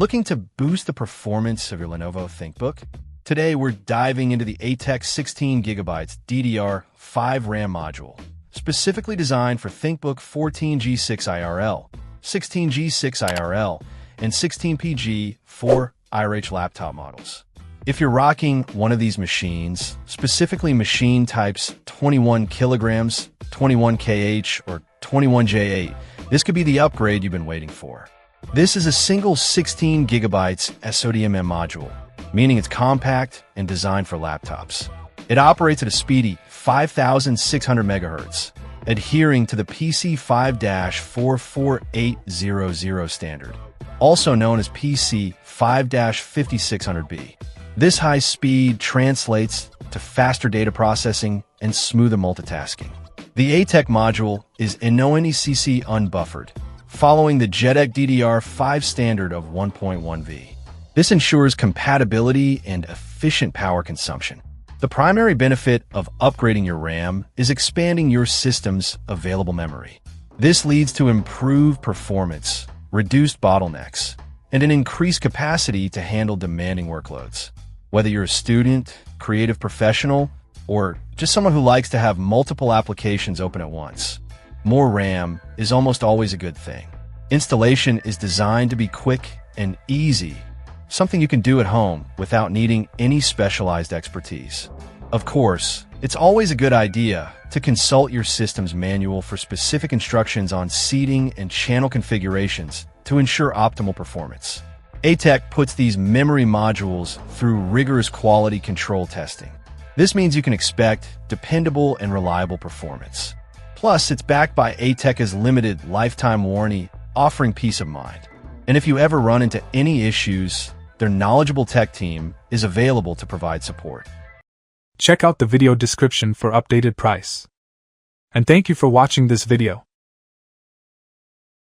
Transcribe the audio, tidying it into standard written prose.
Looking to boost the performance of your Lenovo ThinkBook? Today, we're diving into the ATEC 16GB DDR5 RAM module, specifically designed for ThinkBook 14G6IRL, 16G6IRL, and 16PG4 IRH laptop models. If you're rocking one of these machines, specifically machine types 21 kilograms, 21KH, or 21J8, this could be the upgrade you've been waiting for. This is a single 16 gigabytes SODMM module, meaning it's compact and designed for laptops. It operates at a speedy 5600 MHz, adhering to the PC 5-44800 standard, also known as PC 5-5600B. This high speed translates to faster data processing and smoother multitasking. The ATEC module is NONECC unbuffered, following the JEDEC DDR5 standard of 1.1V. This ensures compatibility and efficient power consumption. The primary benefit of upgrading your RAM is expanding your system's available memory. This leads to improved performance, reduced bottlenecks, and an increased capacity to handle demanding workloads. Whether you're a student, creative professional, or just someone who likes to have multiple applications open at once, more RAM is almost always a good thing. Installation is designed to be quick and easy, something you can do at home without needing any specialized expertise. Of course, it's always a good idea to consult your system's manual for specific instructions on seating and channel configurations to ensure optimal performance. ATEC puts these memory modules through rigorous quality control testing. This means you can expect dependable and reliable performance. Plus, it's backed by ATEC's limited lifetime warranty, offering peace of mind. And if you ever run into any issues, their knowledgeable tech team is available to provide support. Check out the video description for updated price. And thank you for watching this video.